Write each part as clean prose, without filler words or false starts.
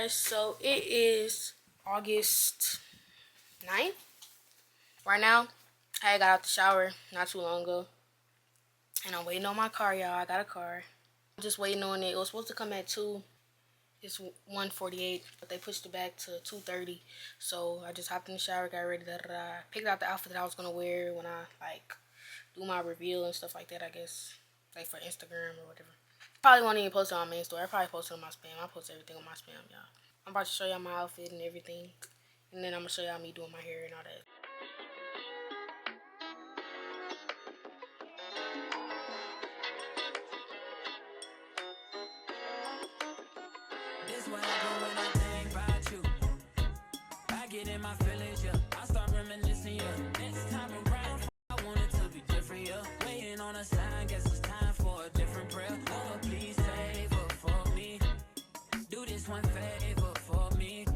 guys, so it is August 9th. Right now, I got out the shower not too long ago. And I'm waiting on my car, y'all. I got a car. I'm just waiting on it. It was supposed to come at 2. It's 1:48, but they pushed it back to 2:30. So I just hopped in the shower, got ready, picked out the outfit that I was gonna wear when I like do my reveal and stuff like that, I guess. Like for Instagram or whatever. Probably won't even post it on my main story. I probably post it on my spam. I post everything on my spam, y'all. I'm about to show y'all my outfit and everything. And then I'm gonna show y'all me doing my hair and all that. This way I go when I think about you. I get in my feelings, yeah. I start reminiscing, yeah. Next time around, I want it to be different, yeah. Waiting on a sign, guess it's time for a different prayer. Lord, please save her for me. Do this one favor for me.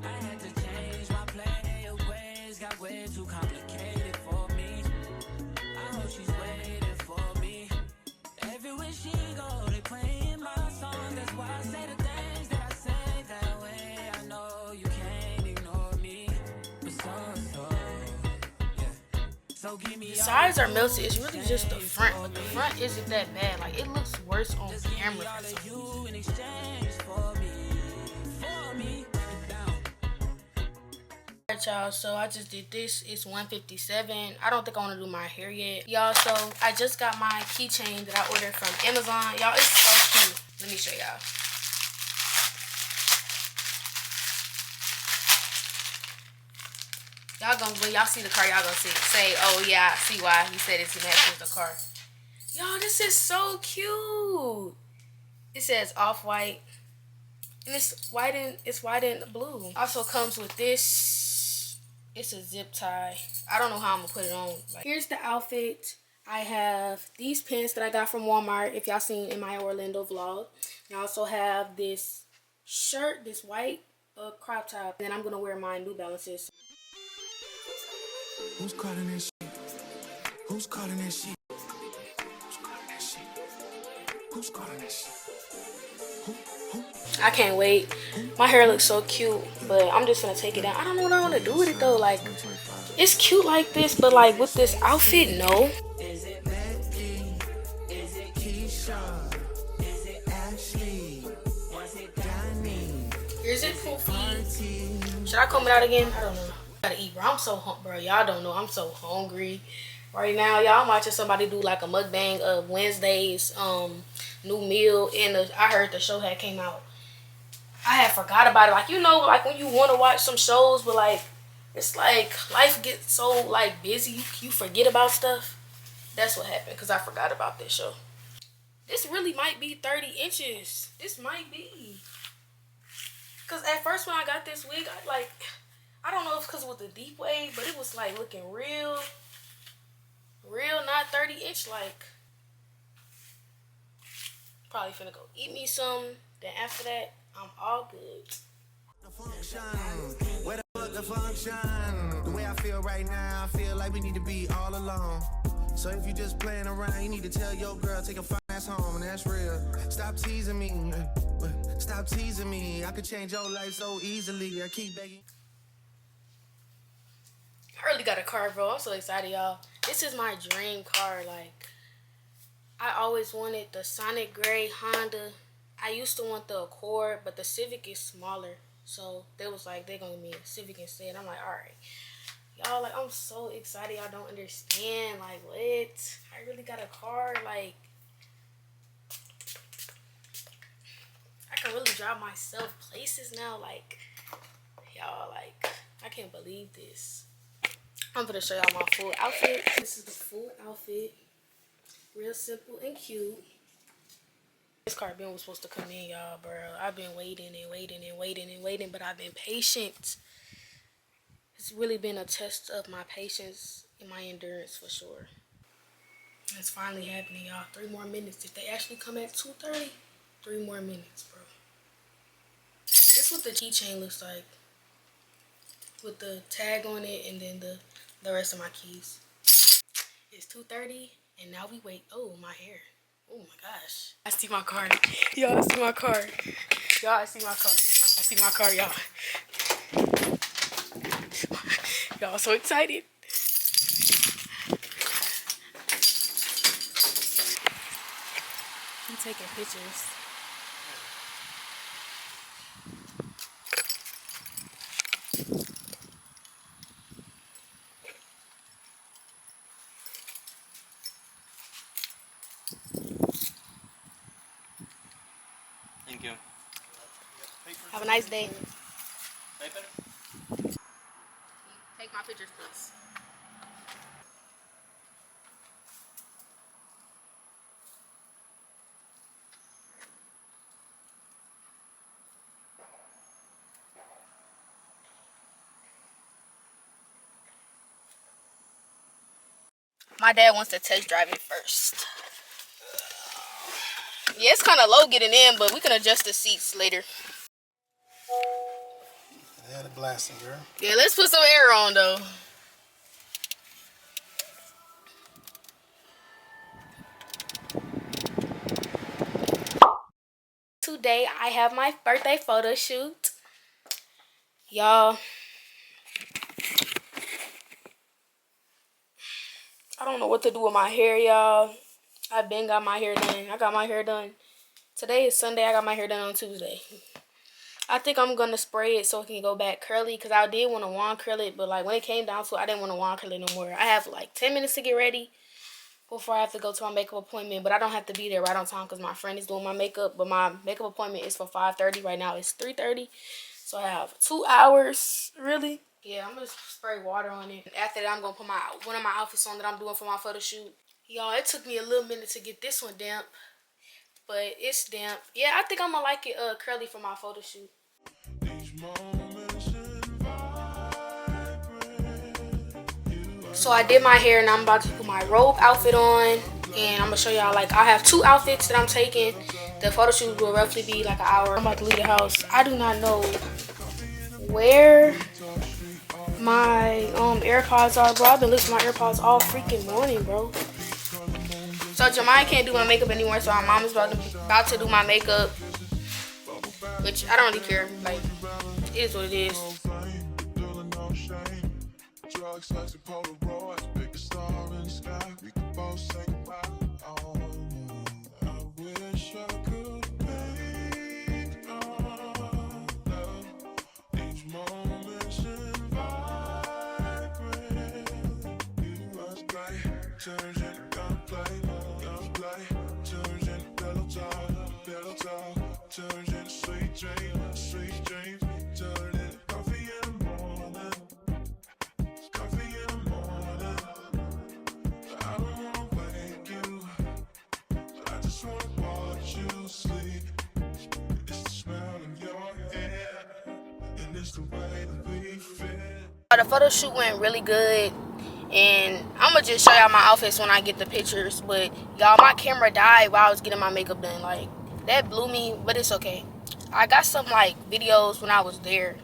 I had to change my play ways, got way too complicated for me. I hope she's waiting for me. Everywhere she go, they playing my song. That's why I say the things that I say that way. I know you can't ignore me, but yeah. So give me the sides are melted. It's really just the front, but the front isn't that bad. Like, it looks worse on camera for some reason. In exchange for me. Alright, y'all, so I just did this. It's 1:57. I don't think I want to do my hair yet, y'all. So I just got my keychain that I ordered from Amazon, y'all. It's so cute. Let me show y'all. Y'all gonna, when y'all see the car, y'all gonna say, oh yeah, I see why he said it's matches the car. Y'all, this is so cute. It says off-white, and it's white and blue. Also comes with this. It's a zip tie. I don't know how I'm gonna put it on. Like, here's the outfit. I have these pants that I got from Walmart, if y'all seen in my Orlando vlog. And I also have this shirt, this white crop top. And then I'm gonna wear my New Balances. Who's calling that shit? Who's calling that shit? Who's calling that shit? Who's calling that shit? Who? I can't wait. My hair looks so cute, but I'm just gonna take it down. I don't know what I want to do with it though. Like, it's cute like this, but like with this outfit, no. Is it Becky? Is it Keisha? Is it Ashley? Was it Danny? Here's it, Poofy. Should I comb it out again? I don't know. I gotta eat, bro. I'm so hungry, bro. Y'all don't know. I'm so hungry right now. Y'all, I'm watching somebody do like a mukbang of Wednesday's new meal, and I heard the show had came out. I had forgot about it. Like, you know, like when you want to watch some shows, but like it's like life gets so like busy, you forget about stuff. That's what happened, because I forgot about this show. This really might be 30 inches. This might be. Because at first when I got this wig, I don't know if it's because it was the deep wave, but it was like looking real, not 30-inch. Like, probably finna go eat me some. Then after that, I'm all good. Where the fuck the function? The way I feel right now, I feel like we need to be all alone. So if you just playing around, you need to tell your girl, take a fine ass home, and that's real. Stop teasing me. Stop teasing me. I could change your life so easily. I keep begging. I really got a car, bro. I'm so excited, y'all. This is my dream car. Like, I always wanted the Sonic Gray Honda. I used to want the Accord, but the Civic is smaller. So they was like, they're gonna give me a Civic instead. I'm like, all right. Y'all, like, I'm so excited. Y'all don't understand. Like, what? I really got a car. Like, I can really drive myself places now. Like, y'all, like, I can't believe this. I'm gonna show y'all my full outfit. This is the full outfit. Real simple and cute. This carbon was supposed to come in, y'all, bro. I've been waiting, but I've been patient. It's really been a test of my patience and my endurance for sure. It's finally happening, y'all. 3 more minutes. If they actually come at 2:30, 3 more minutes, bro. This is what the keychain looks like, with the tag on it and then the rest of my keys. It's 2:30 and now we wait. Oh, my hair. Oh my gosh. I see my car. Y'all see my car. Y'all see my car. I see my car, y'all. Y'all so excited. I'm taking pictures. Thank you. Have a nice day. Take my pictures, please. My dad wants to test drive it first. Yeah, it's kind of low getting in, but we can adjust the seats later. I had a blasting, girl. Yeah, let's put some air on, though. Today, I have my birthday photo shoot. Y'all, I don't know what to do with my hair, y'all. I been got my hair done. I got my hair done. Today is Sunday. I got my hair done on Tuesday. I think I'm going to spray it so it can go back curly because I did want to wand curl it, but like when it came down to it, I didn't want to wand curl it no more. I have like 10 minutes to get ready before I have to go to my makeup appointment, but I don't have to be there right on time because my friend is doing my makeup, but my makeup appointment is for 5:30. Right now it's 3:30, so I have 2 hours, really. Yeah, I'm going to spray water on it. After that, I'm going to put one of my outfits on that I'm doing for my photo shoot. Y'all, it took me a little minute to get this one damp, but it's damp. Yeah, I think I'm going to like it curly for my photo shoot. So I did my hair and I'm about to put my robe outfit on, and I'm gonna show y'all, like, I have 2 outfits that I'm taking. The photo shoot will roughly be like an hour. I'm about to leave the house. I do not know where my AirPods are, bro. I've been listening to my AirPods all freaking morning, bro. So Jemiah can't do my makeup anymore, so my mom is about to do my makeup, which I don't really care. Like, it is what it is. The photo shoot went really good, and I'm gonna just show y'all my outfits when I get the pictures. But y'all, my camera died while I was getting my makeup done. Like, that blew me, but it's okay. I got some like videos when I was there.